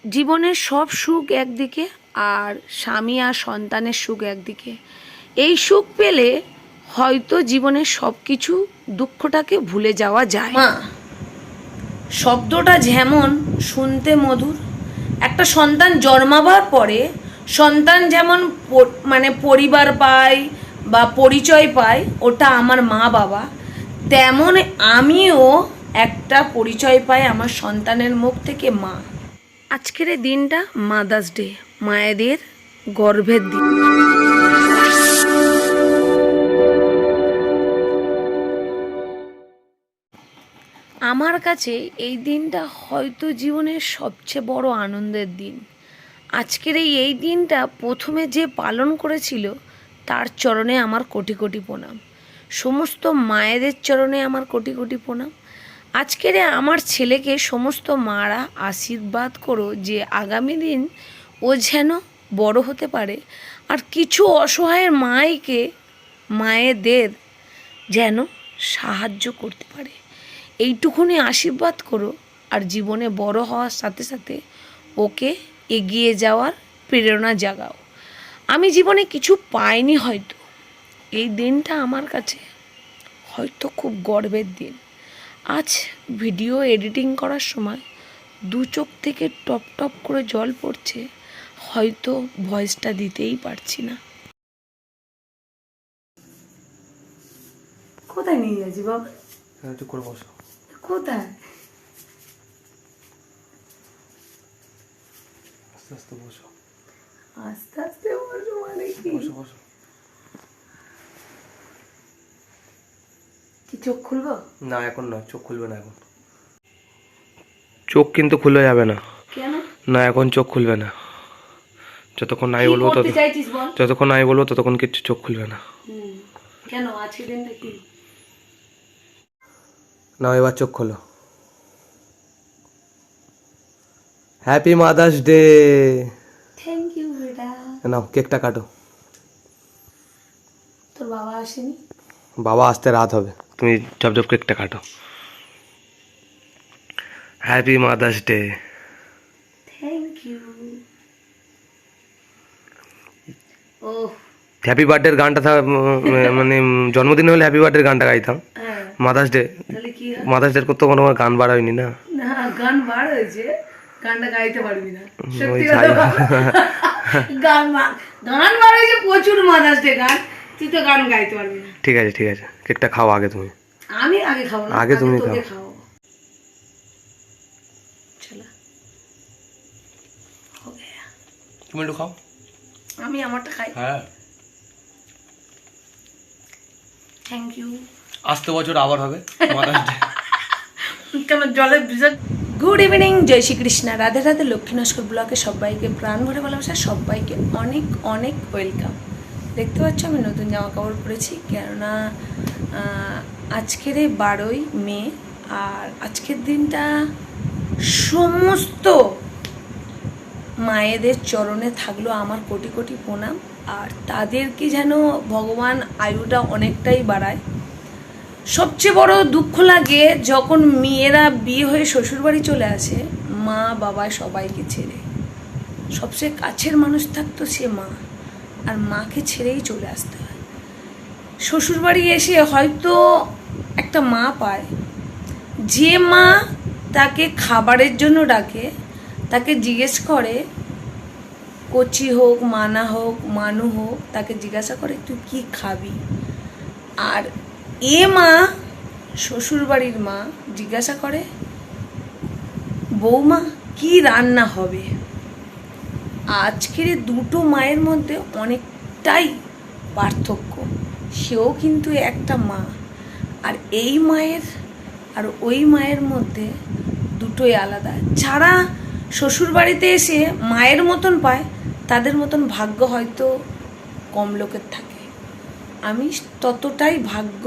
জীবনের সব সুখ একদিকে আর স্বামী আর সন্তানের সুখ একদিকে। এই সুখ পেলে হয়তো জীবনের সব কিছু দুঃখটাকে ভুলে যাওয়া যায়। মা শব্দটা যেমন শুনতে মধুর, একটা সন্তান জন্মাবার পরে সন্তান যেমন পরিবার পায় বা পরিচয় পায়, ওটা আমার মা বাবা, তেমন আমিও একটা পরিচয় পাই আমার সন্তানের মুখ থেকে, মা। আজকের এই দিনটা মাদার্স ডে, মায়েদের গর্ভের দিন। আমার কাছে এই দিনটা হয়তো জীবনের সবচেয়ে বড় আনন্দের দিন। আজকের এই দিনটা প্রথমে যে পালন করেছিল তার চরণে আমার কোটি কোটি প্রণাম, সমস্ত মায়েদের চরণে আমার কোটি কোটি প্রণাম। আজকের আমার ছেলেকে সমস্ত মারা আশীর্বাদ করো যে আগামী দিন ও যেন বড় হতে পারে আর কিছু অসহায়ের মায়েদের যেন সাহায্য করতে পারে, এইটুকুনি আশীর্বাদ করো। আর জীবনে বড় হওয়ার সাথে সাথে ওকে এগিয়ে যাওয়ার প্রেরণা জাগাও। আমি জীবনে কিছু পাইনি, হয়তো এই দিনটা আমার কাছে হয়তো খুব গর্বের দিন। আজ ভিডিও এডিটিং করার সময় দু চোখ থেকে টপ টপ করে জল পড়ছে, হয়তো ভয়েসটা দিতেই পারছি না। কোথায় নিয়ে যাচ্ছি বাবা? একটু করে বসো। কোথায়? আস্তে আস্তে বসো। আস্তে আস্তে বসো মানে কি? বসো বসো। কি চোখ খুলবো? না এখন না, চোখ খুলবে না এখন। চোখ কিন্তু খুলে যাবে না। কেন? না এখন চোখ খুলবে না, যতক্ষণ নাই বলবো ততক্ষণ কিছু চোখ খুলবে না। কেন? আজকের দিনটা কি? না এবার চোখ খোলো। Happy mother's day. Thank you বেটা। নাও কেকটা কাটো। তোর বাবা আসেনি? বাবা আসতে রাত হবে, তুমি ঝপঝপ কেকটা কাটো। Happy mother's day. Thank you. ও হ্যাপি বার্থডে গানটা মানে জন্মদিন হলে হ্যাপি বার্থডে গানটা গাইতাম। মাদার্স ডে, তাহলে কি মাদার্স ডে করতে কোনো গান বার হয়নি না। না গান বার হয়েছে, গানটা গাইতে পারবি না। সত্যি গান বার হয়েছে প্রচুর মাদার্স ডে গান, তুই তো গান গাইতে পারবি না। ঠিক আছে ঠিক আছে, কেকটা খাও আগে তুমি। আমি আগে খাবো না, আগে তুমি খাও। চলো हो गया। তুমি একটু খাও। আমি আমারটা খাই। হ্যাঁ থ্যাংক ইউ। আসতে বছর আবার হবে মাদার্স ডে। কেন জলে ভিজা। গুড ইভিনিং, জয় শ্রীকৃষ্ণ, রাধে রাধে। লক্ষ্মী নস্কর ব্লগে সবাইকে প্রাণ ভরে ভালোবাসা, সবাইকে অনেক অনেক ওয়েলকাম। দেখতে পাচ্ছ আমি নতুন জামা কাপড় পরেছি, কেননা আজকের এই 12ই মে। আর আজকের দিনটা সমস্ত মায়েদের চরণে থাকলো আমার কোটি কোটি প্রণাম। আর তাদেরকে যেন ভগবান আয়ুটা অনেকটাই বাড়ায়। সবচেয়ে বড় দুঃখ লাগে যখন মেয়েরা বিয়ে হয়ে শ্বশুরবাড়ি চলে আসে, মা বাবা সবাইকে ছেড়ে। সবচেয়ে কাছের মানুষ থাকতো সে মা, আর মাকে ছেড়েই চলে আসতে হয়। শ্বশুরবাড়ি এসে হয়তো একটা মা পায়, যে মা তাকে খাবারের জন্য ডাকে, তাকে জিজ্ঞেস করে, কচি হোক মানা হোক মানু হোক, তাকে জিজ্ঞাসা করে তুই কি খাবি। আর এ মা, শ্বশুরবাড়ির মা, জিজ্ঞাসা করে বৌমা কি রান্না হবে। আজকের দুটো মায়ের মধ্যে অনেকটাই পার্থক্য। সেও কিন্তু একটা মা, আর এই মায়ের আর ওই মায়ের মধ্যে দুটোই আলাদা। যারা শ্বশুরবাড়িতে এসে মায়ের মতন পায়, তাদের মতন ভাগ্য হয়তো কম লোকের থাকে। আমি ততটাই ভাগ্য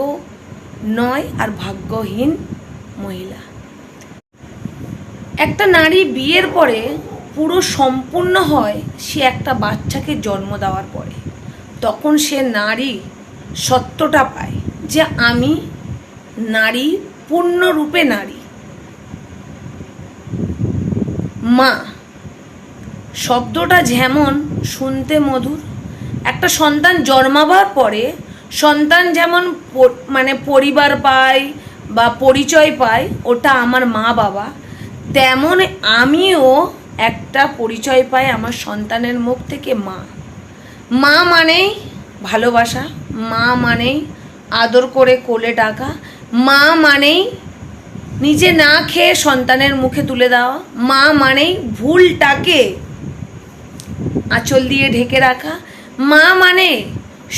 নয় আর ভাগ্যহীন মহিলা। একটা নারী বিয়ের পরে পুরো সম্পূর্ণ হয় সে একটা বাচ্চাকে জন্ম দেওয়ার পরে। তখন সে নারী সত্যটা পায় যে আমি নারী, পূর্ণরূপে নারী। মা শব্দটা যেমন শুনতে মধুর, একটা সন্তান জন্মাবার পরে সন্তান যেমন মানে পরিবার পায় বা পরিচয় পায়, ওটা আমার মা বাবা, তেমন আমিও একটা পরিচয় পাই আমার সন্তানের মুখ থেকে। মা, মা মানেই ভালোবাসা, মা মানেই আদর করে কোলে ডাকা, মা মানেই নিজে না খেয়ে সন্তানের মুখে তুলে দেওয়া, মা মানেই ভুলটাকে আঁচল দিয়ে ঢেকে রাখা, মা মানে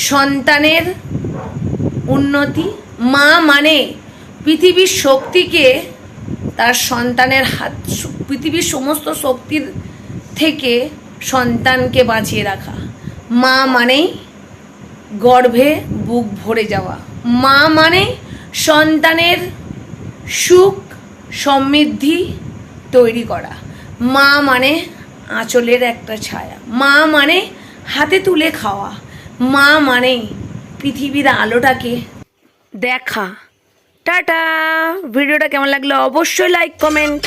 সন্তানের উন্নতি, মা মানে পৃথিবীর শক্তিকে তার সন্তানের হাত, পৃথিবীর সমস্ত শক্তির থেকে সন্তানকে বাঁচিয়ে রাখা, মা মানেই গর্ভে বুক ভরে যাওয়া, মা মানে সন্তানের সুখ সমৃদ্ধি তৈরি করা, মা মানে আঁচলের একটা ছায়া, মা মানে হাতে তুলে খাওয়া, মা মানেই পৃথিবীর আলোটাকে দেখা। টাটা। ভিডিওটা কেমন লাগলো অবশ্যই লাইক কমেন্ট